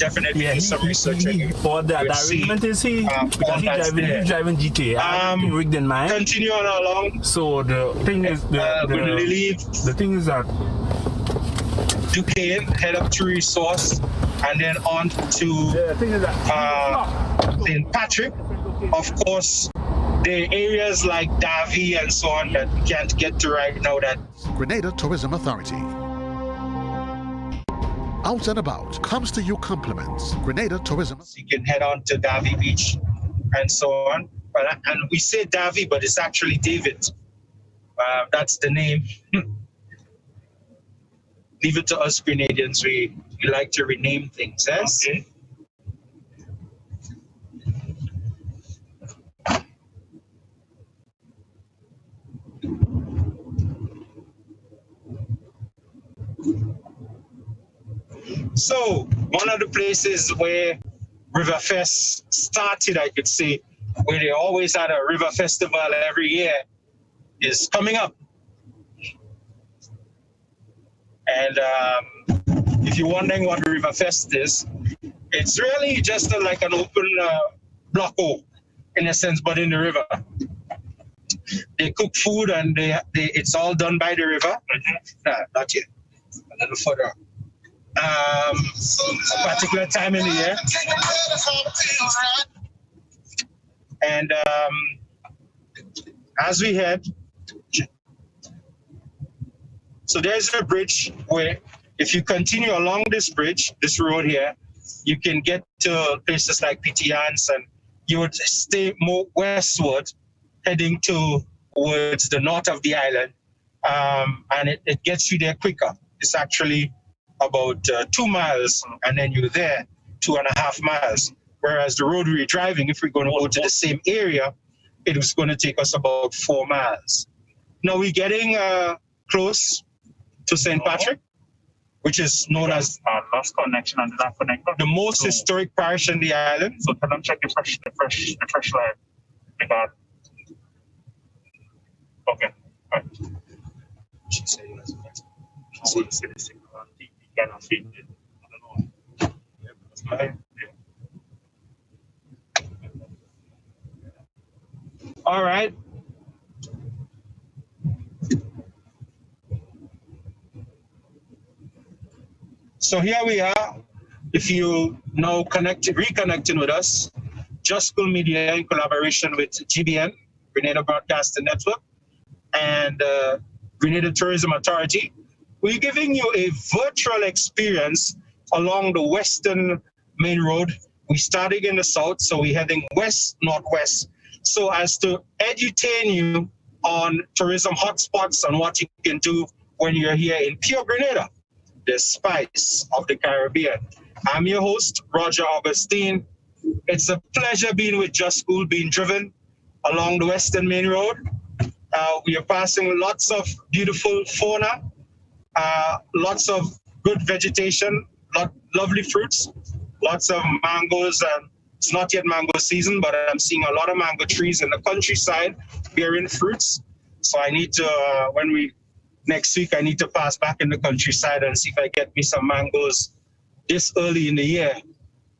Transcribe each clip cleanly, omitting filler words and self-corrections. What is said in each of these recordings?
definitely Yeah, do some research. For that arrangement is he? Because he's driving GTA. Rigged in mind. Continue on along. So the thing is, the thing is that Duquesne, head up to Resource, and then on to St. Patrick. Of course, the areas like Davie and so on that we can't get to right now. That Grenada Tourism Authority. Out and About comes to you compliments. Grenada Tourism. You can head on to Davie Beach and so on. And we say Davie, but it's actually David. That's the name. Leave it to us Grenadians. We like to rename things. Yes? Okay. So, one of the places where Riverfest started, I could say, where they always had a river festival every year, is coming up. And if you're wondering what Riverfest is, it's really just like an open block hole, in a sense, but in the river. They cook food and it's all done by the river. Not yet. A little further. A particular time in the year. And as we head, so there's a bridge where if you continue along this bridge, this road here, you can get to places like Pithians, and you would stay more westward, heading towards the north of the island, and it gets you there quicker. It's actually about 2 miles, and then you're there 2.5 miles. Whereas the road we're driving, if we're going to go to the same area, it was going to take us about 4 miles. Now we're getting close to St. Patrick, which is known as lost connection and not connected. The most historic parish in the island. So tell them check the fresh line. Okay. Right. She said it was cannot see it. I don't know. All right. So here we are. If you now reconnecting with us, Just School Media in collaboration with GBN, Grenada Broadcasting Network, and Grenada Tourism Authority, we're giving you a virtual experience along the Western Main Road. We're starting in the south, so we're heading west-northwest, so as to edutain you on tourism hotspots and what you can do when you're here in pure Grenada, the spice of the Caribbean. I'm your host, Roger Augustine. It's a pleasure being with Just School, being driven along the Western Main Road. We are passing lots of beautiful fauna, lots of good vegetation, lovely fruits, lots of mangoes. It's not yet mango season, but I'm seeing a lot of mango trees in the countryside bearing fruits. So I need to, next week, I need to pass back in the countryside and see if I get me some mangoes this early in the year.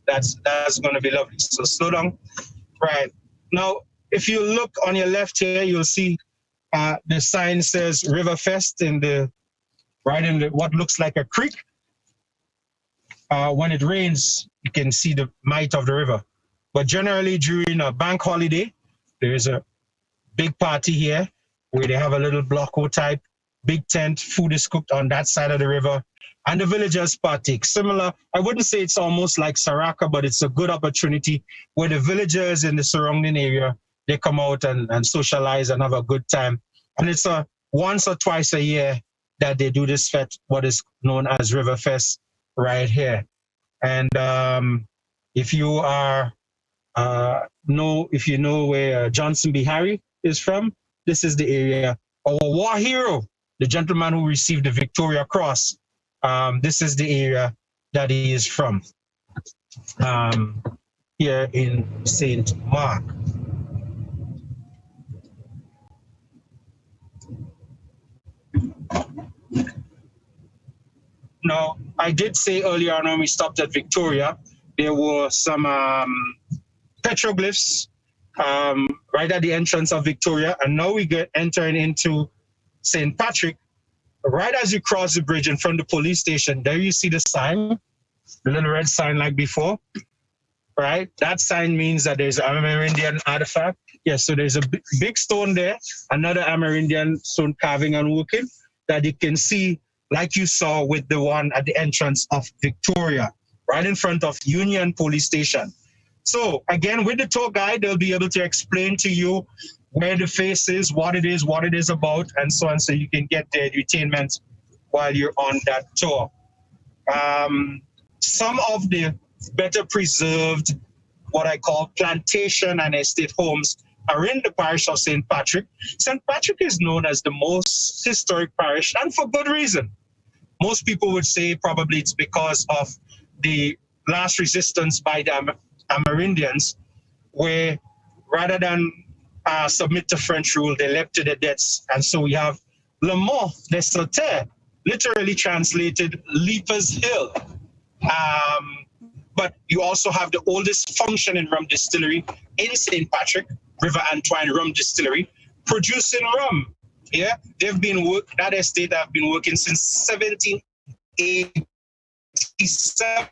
That's going to be lovely. So slow down. Right. Now, if you look on your left here, you'll see the sign says Riverfest in what looks like a creek. When it rains, you can see the might of the river. But generally during a bank holiday, there is a big party here where they have a little block-o type, big tent, food is cooked on that side of the river, and the villagers partake. Similar, I wouldn't say it's almost like Saraka, but it's a good opportunity where the villagers in the surrounding area, they come out and socialize and have a good time. And it's once or twice a year that they do this fete, what is known as Riverfest right here. And if you know where Johnson B. Harry is from, this is the area. Our war hero, the gentleman who received the Victoria Cross, this is the area that he is from, here in St. Mark. Now, I did say earlier on when we stopped at Victoria there were some petroglyphs right at the entrance of Victoria. And now we get entering into St. Patrick. Right as you cross the bridge in front of the police station, there you see the sign, the little red sign like before, right? That sign means that there's an Amerindian artifact. Yes, so there's a big stone there, another Amerindian stone carving and working that you can see like you saw with the one at the entrance of Victoria, right in front of Union Police Station. So again, with the tour guide, they'll be able to explain to you where the face is, what it is about, and so on, so you can get the entertainment while you're on that tour. Some of the better preserved, what I call plantation and estate homes, are in the parish of St. Patrick. St. Patrick is known as the most historic parish, and for good reason. Most people would say probably it's because of the last resistance by the Amerindians, where rather than submit to French rule, they leapt to their deaths. And so we have Le Mont des Sauteurs, literally translated Leaper's Hill. But you also have the oldest functioning rum distillery in St. Patrick, River Antoine Rum Distillery, producing rum. Yeah, that estate have been working since 1787.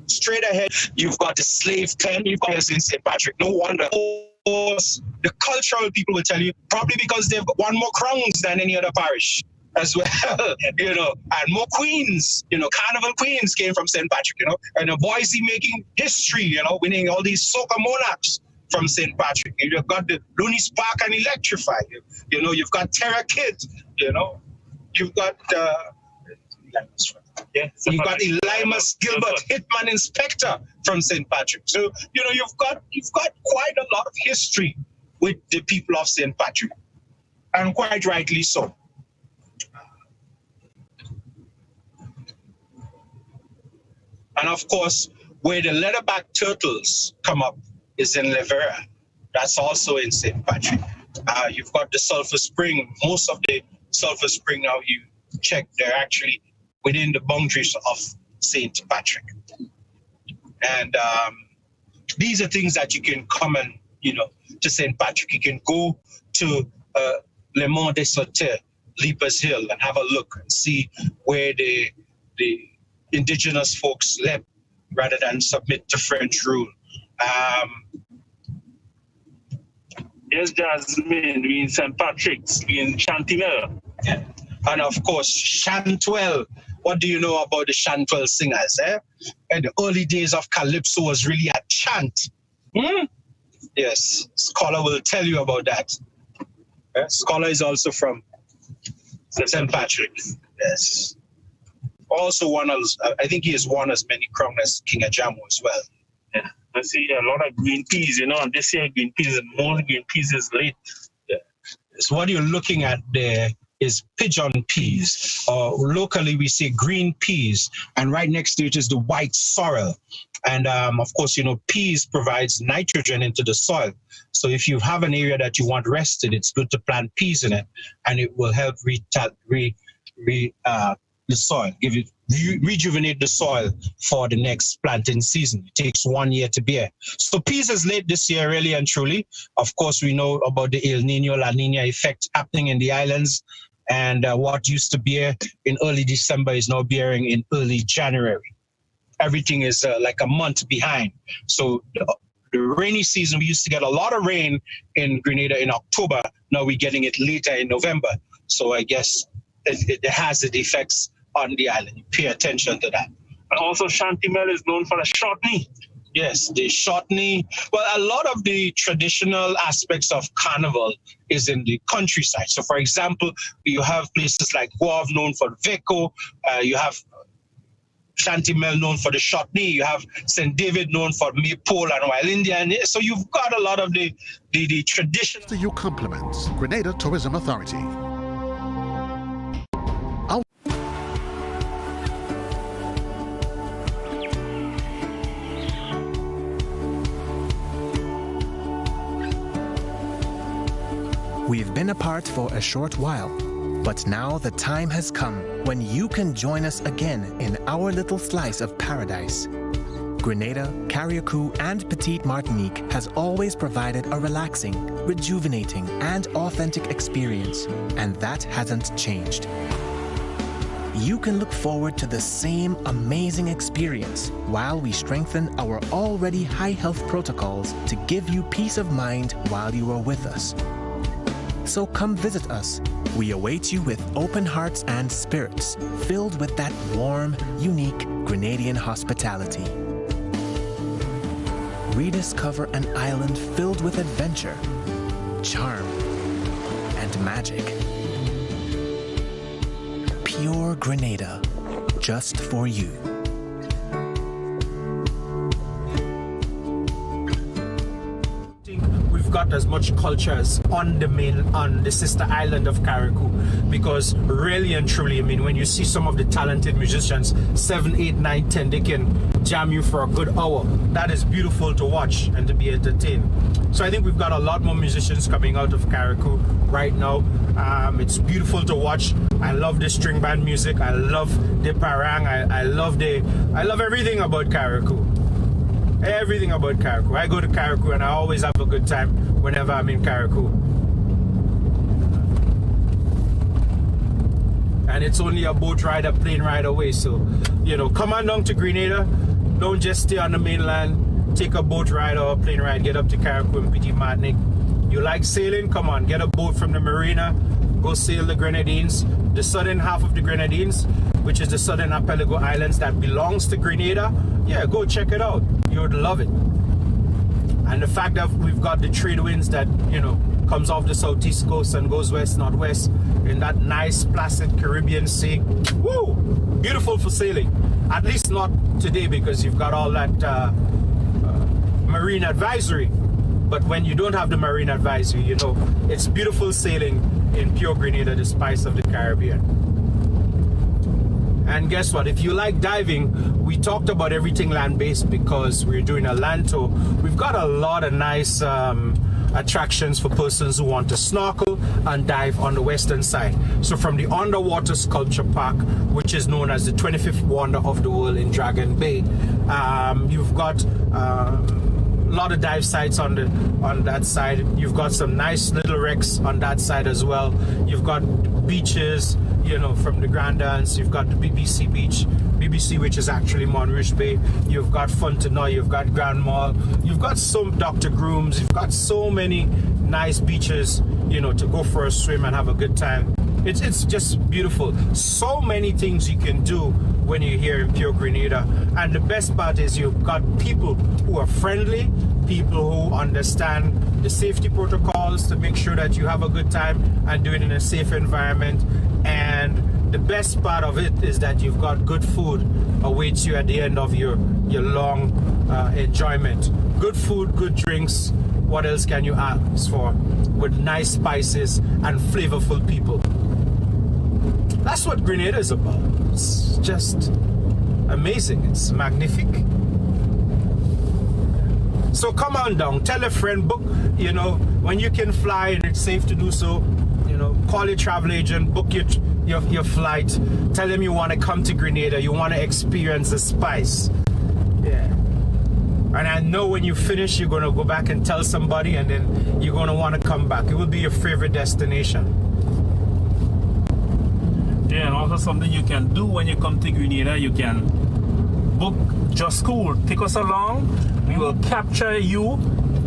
Straight ahead, you've got the slave pen, you've got in St. Patrick. No wonder. The cultural people will tell you, probably because they've got one more crowns than any other parish as well, and more queens, carnival queens came from St. Patrick, and Boise making history, winning all these soca monarchs from St. Patrick. You've got the Looney Spark and Electrify, you've got Terra Kid, you've got you've got Elimus Gilbert, Hitman Inspector from St. Patrick. So, you've got quite a lot of history with the people of St. Patrick, and quite rightly so. And of course, where the leatherback turtles come up is in Levera. That's also in St. Patrick. You've got the Sulphur Spring. Most of the Sulphur Spring now you check, they're actually within the boundaries of St. Patrick. And these are things that you can come and, to St. Patrick. You can go to Le Mont des Sauteurs, Leaper's Hill, and have a look and see where the indigenous folks left rather than submit to French rule. Yes, Jasmine, we in St. Patrick's, we in Chantimel. Yeah. And of course, Chantwell. What do you know about the Chantwell singers? In the early days of Calypso was really a chant. Yes, Scholar will tell you about that. Scholar is also from St. Patrick. Yes. Also I think he has won as many crowns as King Ajamo as well. Yeah. I see a lot of green peas, and this year green peas, and more green peas is late. Yeah. So what you're looking at there is pigeon peas, or locally we say green peas, and right next to it is the white sorrel. And of course, peas provides nitrogen into the soil. So if you have an area that you want rested, it's good to plant peas in it, and it will help the soil, rejuvenate the soil for the next planting season. It takes 1 year to bear. So peas is late this year, really and truly. Of course, we know about the El Nino, La Nina effect happening in the islands, and what used to bear in early December is now bearing in early January. Everything is like a month behind. So the rainy season, we used to get a lot of rain in Grenada in October. Now we're getting it later in November. So I guess it has the effects on the island. Pay attention to that. And also Chantimel is known for the shortney. Yes, the shortney. Well, a lot of the traditional aspects of carnival is in the countryside. So for example, you have places like Guave known for Veco, you have Chantimel known for the shortney, you have St. David known for Maypole and Wild Indian. So you've got a lot of the tradition. To you compliments Grenada Tourism Authority. been apart for a short while, but now the time has come when you can join us again in our little slice of paradise. Grenada, Carriacou, and Petite Martinique has always provided a relaxing, rejuvenating, and authentic experience, and that hasn't changed. You can look forward to the same amazing experience while we strengthen our already high health protocols to give you peace of mind while you are with us. So come visit us. We await you with open hearts and spirits filled with that warm, unique Grenadian hospitality. Rediscover an island filled with adventure, charm, and magic. Pure Grenada, just for you. We've got as much culture as on the sister island of Carriacou, because really and truly, I mean, when you see some of the talented musicians, 7, 8, 9, 10, they can jam you for a good hour. That is beautiful to watch and to be entertained. So I think we've got a lot more musicians coming out of Carriacou right now. It's beautiful to watch. I love the string band music. I love the parang. I love everything about Carriacou. Everything about Carriacou. I go to Carriacou and I always have a good time whenever I'm in Carriacou. And it's only a boat ride, a plane ride away. So, you know, come on down to Grenada. Don't just stay on the mainland. Take a boat ride or a plane ride. Get up to Carriacou and Petite Martinique. You like sailing? Come on, get a boat from the marina. Go sail the Grenadines. The southern half of the Grenadines, which is the southern archipelago islands that belongs to Grenada. Yeah, go check it out. You would love it. And the fact that we've got the trade winds that, you know, comes off the southeast coast and goes west, northwest in that nice, placid Caribbean Sea. Woo! Beautiful for sailing. At least not today, because you've got all that marine advisory. But when you don't have the marine advisory, you know, it's beautiful sailing in pure Grenada, the spice of the Caribbean. And guess what? If you like diving, we talked about everything land-based because we're doing a land tour. We've got a lot of nice attractions for persons who want to snorkel and dive on the western side. So from the underwater sculpture park, which is known as the 25th wonder of the world in Dragon Bay, you've got a lot of dive sites on that side. You've got some nice little wrecks on that side as well. You've got beaches, you know, from the Grand Dance. You've got the BBC beach, BBC, which is actually Montrouge Bay. You've got Fontenoy, you've got Grand Mall, you've got some Dr. Grooms, you've got so many nice beaches, you know, to go for a swim and have a good time. It's just beautiful. So many things you can do when you're here in pure Grenada. And the best part is you've got people who are friendly, people who understand the safety protocols to make sure that you have a good time and do it in a safe environment. And the best part of it is that you've got good food awaits you at the end of your long enjoyment. Good food, good drinks. What else can you ask for? With nice spices and flavorful people. That's what Grenada is about. It's just amazing. It's magnific. So come on down. Tell a friend, book, you know, when you can fly and it's safe to do so, you know, call your travel agent, book your flight. Tell them you want to come to Grenada. You want to experience the spice. Yeah. And I know when you finish, you're going to go back and tell somebody, and then you're going to want to come back. It will be your favorite destination. Yeah, and also something you can do when you come to Grenada, you can book Just Cool. Take us along. We will capture you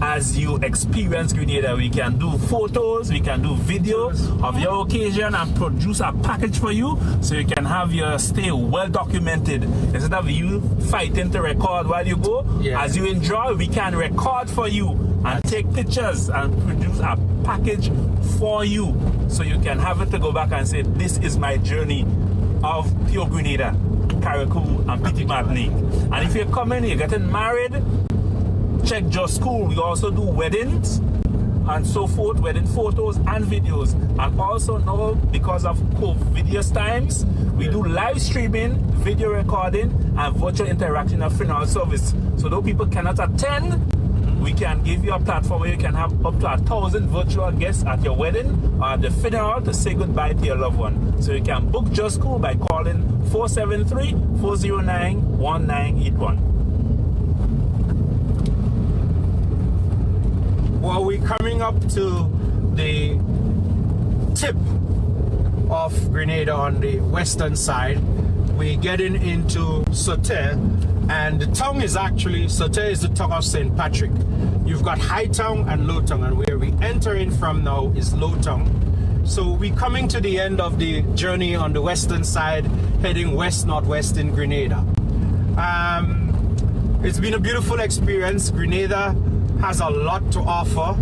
as you experience Grenada. We can do photos, we can do videos of your occasion and produce a package for you so you can have your stay well documented. Instead of you fighting to record while you go, as you enjoy, we can record for you and take pictures and produce a package for you so you can have it to go back and say, this is my journey of pure Grenada, Carriacou and Petite Martinique. And if you're coming, you're getting married, check Just Cool. We also do weddings and so forth, wedding photos and videos. And also now, because of COVID times, we do live streaming, video recording, and virtual interaction of funeral service. So though people cannot attend, we can give you a platform where you can have up to 1,000 virtual guests at your wedding or at the funeral to say goodbye to your loved one. So you can book Just School by calling 473-409-1981. Well, we're coming up to the tip of Grenada on the western side. We're getting into Sauterre, and the tongue is actually, Sauterre is the tongue of St. Patrick. You've got High Tongue and Low Tongue, and where we're entering from now is Low Tongue. So we're coming to the end of the journey on the western side, heading west-northwest in Grenada. It's been a beautiful experience. Grenada has a lot to offer.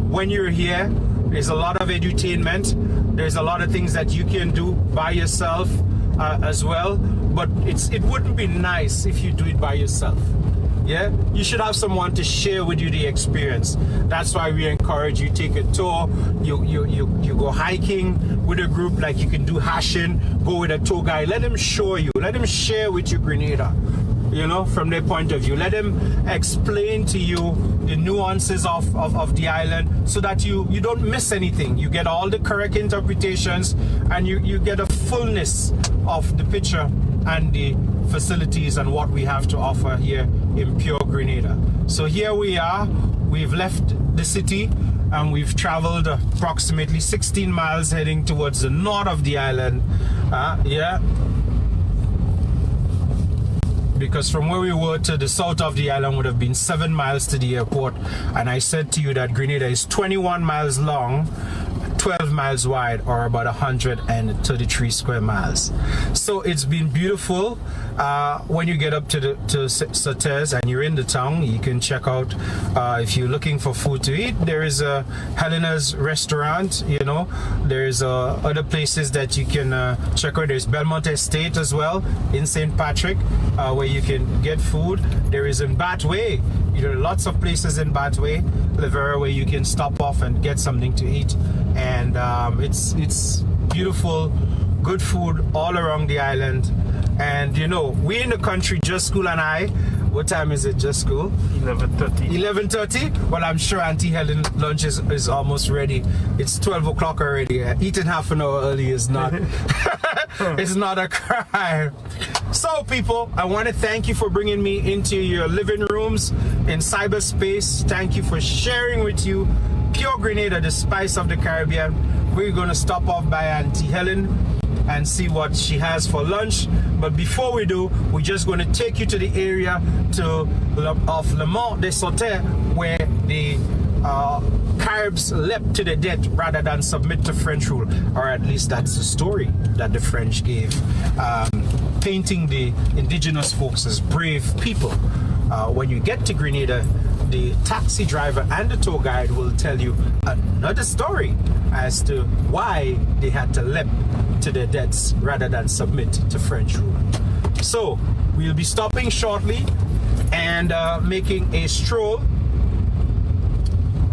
When you're here, there's a lot of edutainment. There's a lot of things that you can do by yourself as well. But it wouldn't be nice if you do it by yourself. Yeah, you should have someone to share with you the experience. That's why we encourage you take a tour. You go hiking with a group, like you can do hashing. Go with a tour guide. Let them show you. Let them share with you Grenada. You know, from their point of view. Let them explain to you the nuances of the island so that you don't miss anything. You get all the correct interpretations and you get a fullness of the picture and the facilities and what we have to offer here in pure Grenada. So here we are. We've left the city and we've traveled approximately 16 miles heading towards the north of the island. Because from where we were to the south of the island would have been 7 miles to the airport. And I said to you that Grenada is 21 miles long, 12 miles wide, or about 133 square miles. So it's been beautiful. When you get up to Sauterre and you're in the town, you can check out, if you're looking for food to eat, there is a Helena's restaurant, you know. There's other places that you can check out. There's Belmont Estate as well in St. Patrick, where you can get food. There is in Batway. There are lots of places in Batway, Livera, where you can stop off and get something to eat. And it's beautiful, good food all around the island. And you know, we in the country, Just School and I, what time is it, Just School? 11:30. 11:30? Well, I'm sure Auntie Helen lunch is almost ready. It's 12 o'clock already. Eating half an hour early is not it's not a crime. So people, I want to thank you for bringing me into your living rooms in cyberspace. Thank you for sharing with you pure Grenada, the spice of the Caribbean. We're going to stop off by Auntie Helen and see what she has for lunch. But before we do, we're just going to take you to the area of Le Mont de Sauterre, where the Caribs leapt to the death rather than submit to French rule, or at least that's the story that the French gave, painting the indigenous folks as brave people. When you get to Grenada, the taxi driver and the tour guide will tell you another story as to why they had to leap to their deaths rather than submit to French rule. So we'll be stopping shortly and making a stroll.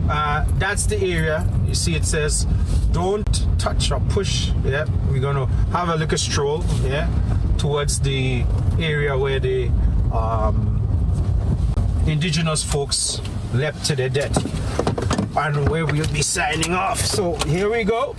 That's the area. You see it says don't touch or push. Yeah, we're gonna have a little stroll, yeah, towards the area where the indigenous folks leapt to their death and where we'll be signing off. So here we go.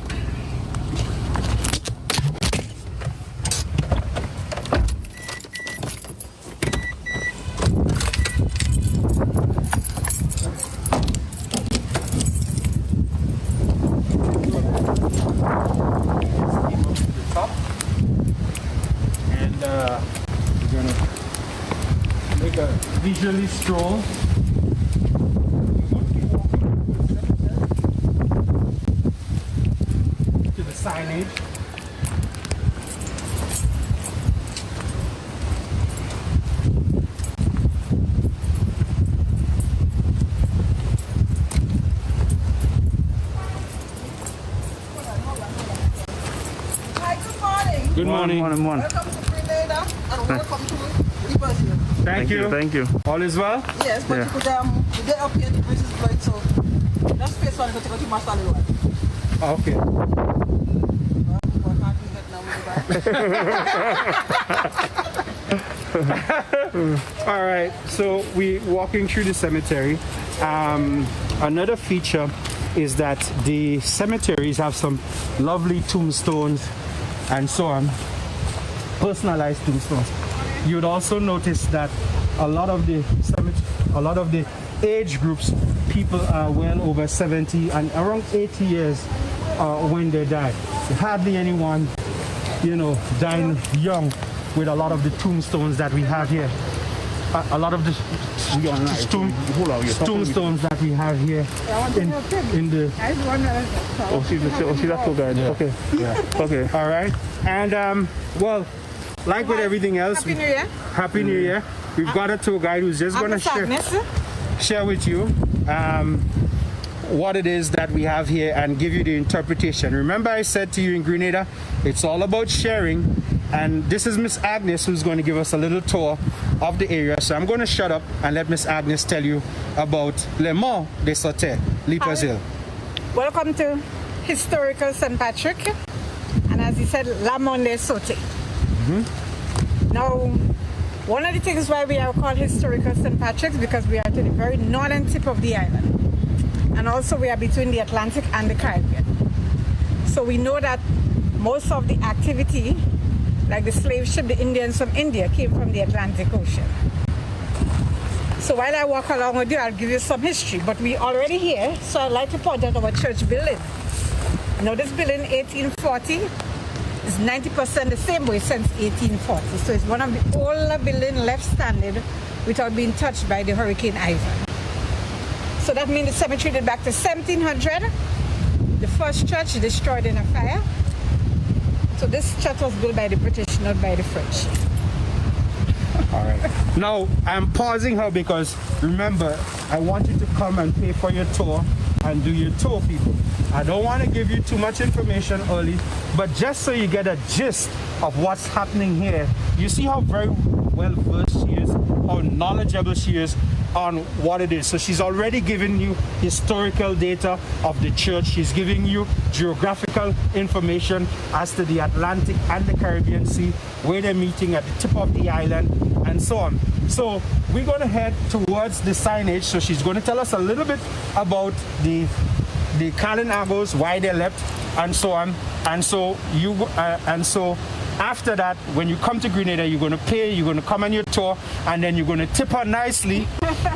Leisurely stroll to the signage. Hi, good morning. Good morning. Welcome to Grenada and welcome to Liberia. Thank you. Thank you. All is well? Yes, but Yeah. you could get up here, the breeze is blowing, so that's space for you to go to my salary one. Okay. Well, I can't do that now with the back. All right, so we walking through the cemetery. Another feature is that the cemeteries have some lovely tombstones and so on, personalized tombstones. You would also notice that a lot of the age groups, people are well over 70 and around 80 years when they die. Hardly anyone, dying young with a lot of the tombstones that we have here. A lot of the tombstones that we have here in the... Oh, see that tour guide? Yeah. Okay. Yeah. Okay. All right. And, well, like with everything else... Happy New Year. Happy New Year. We've got a tour guide who's just going to share with you what it is that we have here and give you the interpretation. Remember I said to you in Grenada, it's all about sharing, and this is Miss Agnes who's going to give us a little tour of the area. So I'm going to shut up and let Miss Agnes tell you about Le Mont de Sauterre, Libreville. Welcome to historical St. Patrick, and as he said, Le Mont de Sauterre. Now, one of the things why we are called historical St. Patrick's because we are to the very northern tip of the island. And also we are between the Atlantic and the Caribbean. So we know that most of the activity, like the slave ship, the Indians from India, came from the Atlantic Ocean. So while I walk along with you, I'll give you some history. But we already here, so I'd like to point out our church building. Now this building, 1840, is 90% the same way since 1840. So it's one of the older buildings left standing without being touched by the Hurricane Ivan. So that means the cemetery dated back to 1700. The first church destroyed in a fire. So this church was built by the British, not by the French. All right. Now, I'm pausing her because, remember, I want you to come and pay for your tour and do your tour, people. I don't want to give you too much information early, but just so you get a gist of what's happening here, you see how very well versed she is, how knowledgeable she is on what it is. So she's already given you historical data of the church. She's giving you geographical information as to the Atlantic and the Caribbean Sea, where they're meeting at the tip of the island, and so on. So we're going to head towards the signage. So she's going to tell us a little bit about the Kalinagos, why they left, and so on. And so after that, when you come to Grenada, you're going to pay, you're going to come on your tour, and then you're going to tip her nicely,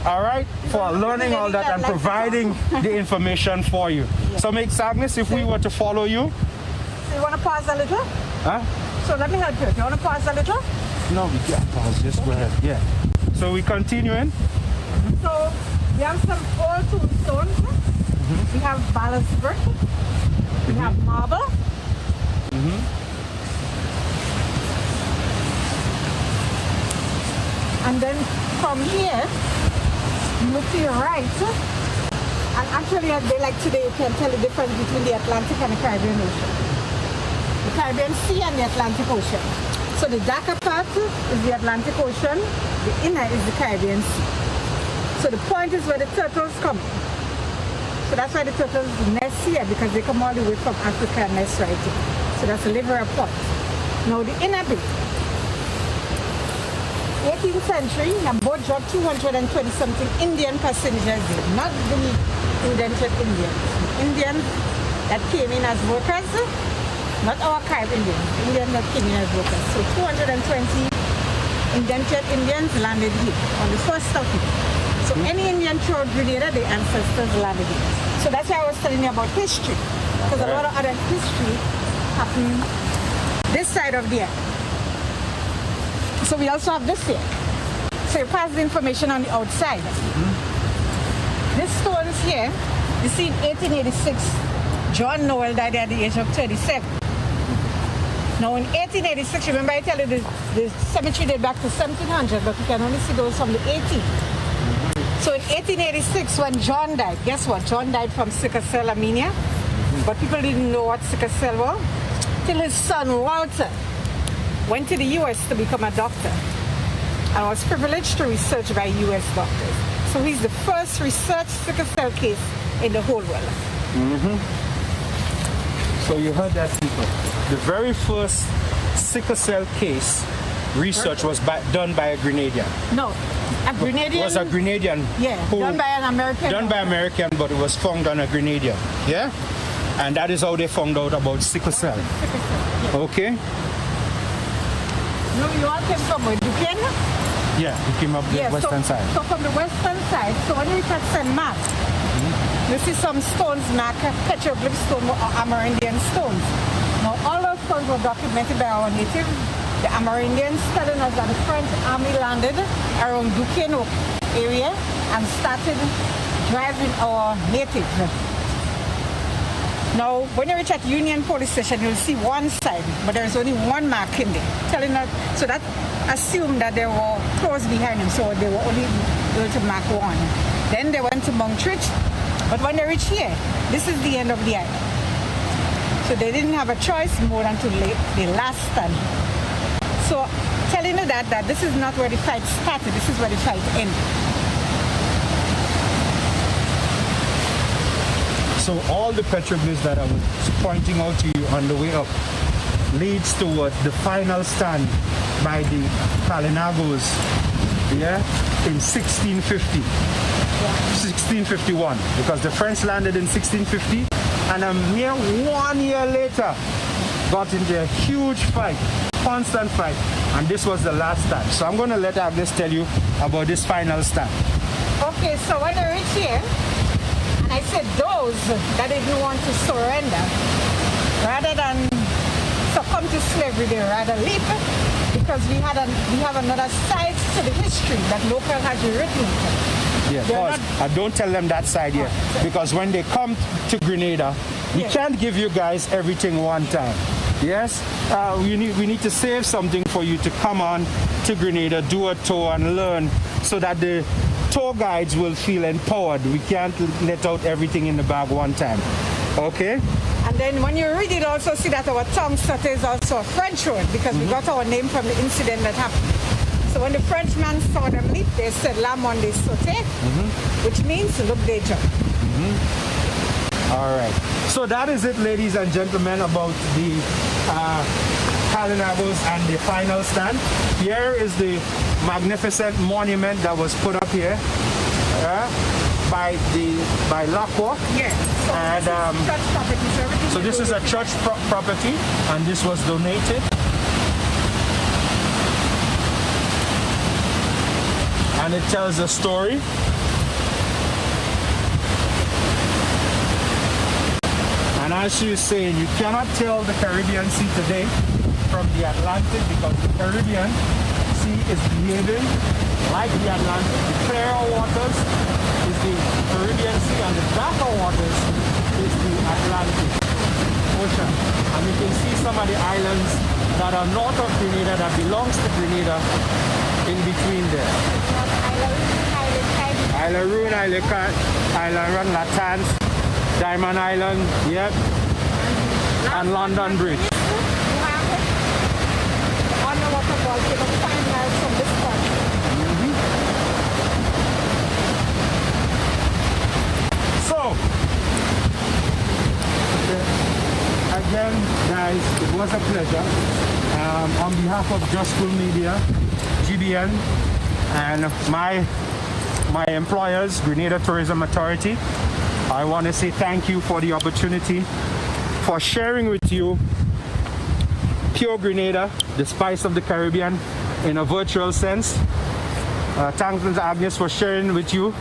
all right, for learning all that and providing the information for you. So, Miss Agnes, if we were to follow you. So you want to pause a little? Huh? So let me help you. You want to pause a little? No, we can't pause. Just go ahead. Yeah. So we continuing. So we have some old tombstones. We have ballast brick. We have marble. And then from here, you look to your right, and actually a day like today, you can tell the difference between the Atlantic and the Caribbean Ocean. The Caribbean Sea and the Atlantic Ocean. So the darker part is the Atlantic Ocean, the inner is the Caribbean Sea. So the point is where the turtles come. So that's why the turtles nest here, because they come all the way from Africa and nest right here. So that's the Liverpool Point. Now the inner bit. 18th century, a boat dropped 220-something Indian passengers in, not the indentured Indians. The Indians that came in as workers, not our Caribbean Indians, the Indians that came in as workers. So 220 indentured Indians landed here on the first of it. So any Indian throughout Grenada, their ancestors landed here. So that's why I was telling you about history, because a lot of other history happened this side of the island. So we also have this here. So you pass the information on the outside. These stones here, you see in 1886, John Noel died at the age of 37. Now in 1886, remember I tell you the cemetery dated back to 1700, but you can only see those from the 18th. So in 1886, when John died, guess what? John died from sickle cell anemia, but people didn't know what sickle cell was till his son Walter went to the US to become a doctor and was privileged to research by US doctors. So he's the first research sickle cell case in the whole world. So you heard that, people. The very first sickle cell case research was done by a Grenadian. No, a Grenadian. Was a Grenadian. Yeah, done by an American. Done by American, but it was found on a Grenadian. Yeah? And that is how they found out about sickle cell. Okay? No, you all came from where? Duquesne? Yeah, we came up the western side. So from the western side, so when you reach at St. Mark, you see some stones marked petroglyph stone or Amerindian stones. Now all those stones were documented by our native, the Amerindians, telling us that the French army landed around Duquesne area and started driving our natives. Now, when you reach at Union Police Station, you'll see one side, but there's only one mark in there, telling us, so that assumed that they were close behind them, so they were only able to mark one. Then they went to Montreat, but when they reached here, this is the end of the island. So they didn't have a choice more than to lay the last stand. So telling you that this is not where the fight started, this is where the fight ended. So all the petroglyphs that I was pointing out to you on the way up leads towards the final stand by the Kalinagos, yeah, in 1650, 1651, because the French landed in 1650, and a mere 1 year later got into a huge fight, constant fight, and this was the last stand. So I'm going to let Agnes tell you about this final stand. Okay, so when I reached here, I said those that didn't want to surrender, rather than succumb to slavery, they rather leap, because we have another side to the history that local has written. Yeah, pause. Don't tell them that side yet, because when they come to Grenada, we can't give you guys everything one time. Yes, we need to save something for you to come on to Grenada, do a tour and learn, so that the tour guides will feel empowered. We can't let out everything in the bag one time. Okay? And then when you read it, also see that our tongue Sote is also a French word, because we got our name from the incident that happened. So when the Frenchman saw them leap, they said La Monde Sote, which means look they jump. All right. So that is it, ladies and gentlemen, about the Kalinagos and the final stand. Here is the magnificent monument that was put up here by Lacroix. Yes. So this is a church property, and this was donated. And it tells a story. And as she is saying, you cannot tell the Caribbean Sea today from the Atlantic, because the Caribbean Sea is behaving like the Atlantic. The clearer waters is the Caribbean Sea, and the darker waters is the Atlantic Ocean. And you can see some of the islands that are north of Grenada that belongs to Grenada in between there. Isle Roon, Isle Run, Latans, Diamond Island, yep, and London Bridge. So, again, guys, it was a pleasure. On behalf of Just Cool Media, GBN, and my employers, Grenada Tourism Authority, I want to say thank you for the opportunity for sharing with you pure Grenada, the spice of the Caribbean, in a virtual sense. Thanks to Agnes for sharing with you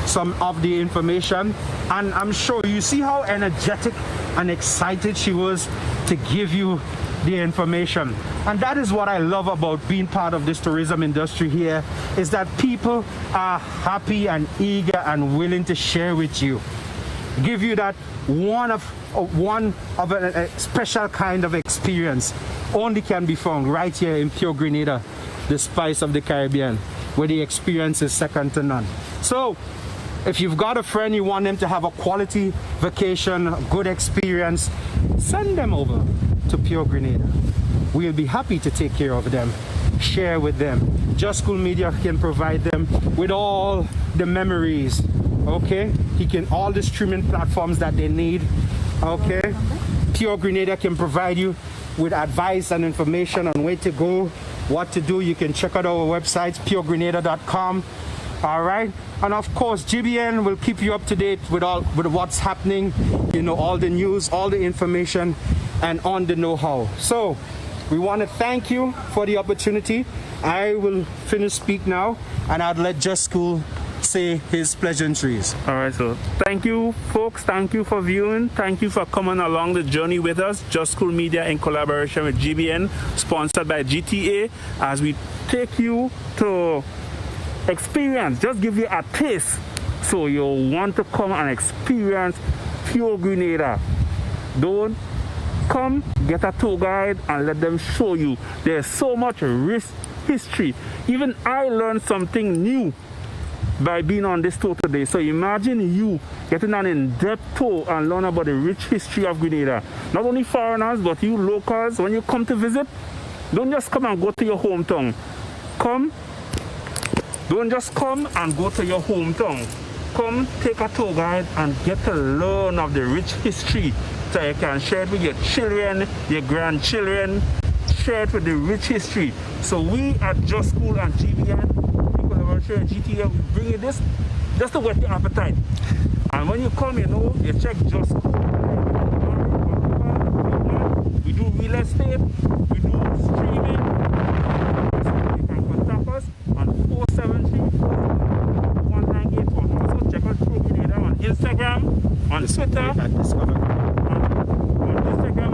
some of the information, and I'm sure you see how energetic and excited she was to give you the information. And that is what I love about being part of this tourism industry here, is that people are happy and eager and willing to share with you, give you that one of a special kind of experience only can be found right here in pure Grenada, the spice of the Caribbean, where the experience is second to none. So if you've got a friend, you want them to have a quality vacation, a good experience, send them over to pure Grenada. We'll be happy to take care of them, share with them. Just Cool Media can provide them with all the memories, okay? All the streaming platforms that they need, okay? Pure Grenada can provide you with advice and information on where to go what to do, you can check out our website, puregrenada.com. All right, and of course GBN will keep you up to date with what's happening, you know, all the news, all the information, and on the know-how. So we want to thank you for the opportunity. I will finish speak now, and I'd let Just School say his pleasantries. All right, so thank you, folks. Thank you for viewing. Thank you for coming along the journey with us. Just School Media in collaboration with GBN, sponsored by GTA, as we take you to experience, just give you a taste, so you'll want to come and experience pure Grenada. Don't come, get a tour guide and let them show you. There's so much rich history. Even I learned something new by being on this tour today. So imagine you getting an in-depth tour and learn about the rich history of Grenada. Not only foreigners, but you locals, when you come to visit, don't just come and go to your hometown. Don't just come and go to your hometown. Come, take a tour guide and get to learn of the rich history, so you can share it with your children, your grandchildren, share it with the rich history. So we at Just School and GBN, in collaboration with GTA, we bring you this just to whet your appetite. And when you come, you know, you check Just School. We do real estate, we do streaming. You can contact us on 473-1981. Also check out Pure Grenada on Instagram, on Twitter, on Instagram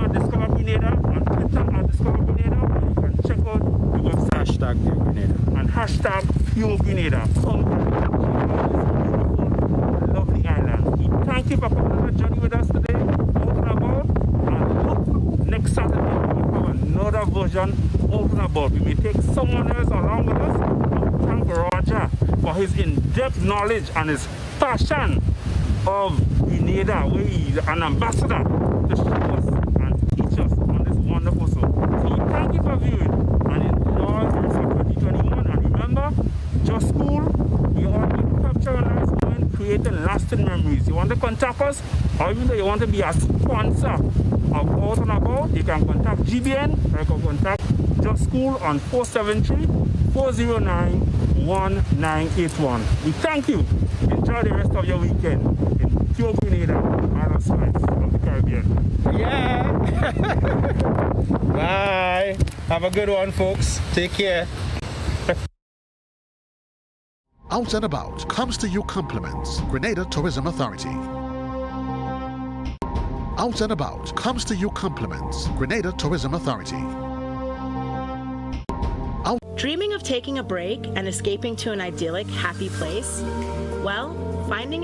at Discover Grenada, on Twitter at Discover Grenada, and you can check out the website Hashtag Pure Grenada and hashtag Pure Grenada. Come beautiful, lovely island. We thank you for coming on the journey with us today. Out and about, and look, next Saturday we have another version out and about. We may take someone else along with us. And thank Roger for his in-depth knowledge and his passion of Grenada, where he's an ambassador to show us and teach us on this wonderful show. So we thank you for viewing and enjoy the rest of 2021. And remember, Just School, we are capturing last moment, creating lasting memories. You want to contact us, or even though you want to be a sponsor of Out and About, you can contact GBN, or you can contact Just School on 473-409-1981. We thank you. Enjoy the rest of your weekend in Pure Grenada, Island Slides of the Caribbean. Yeah. Bye. Have a good one, folks. Take care. Out and About comes to you compliments Grenada Tourism Authority. Out and About comes to you compliments Grenada Tourism Authority. Dreaming of taking a break and escaping to an idyllic, happy place? Well, finding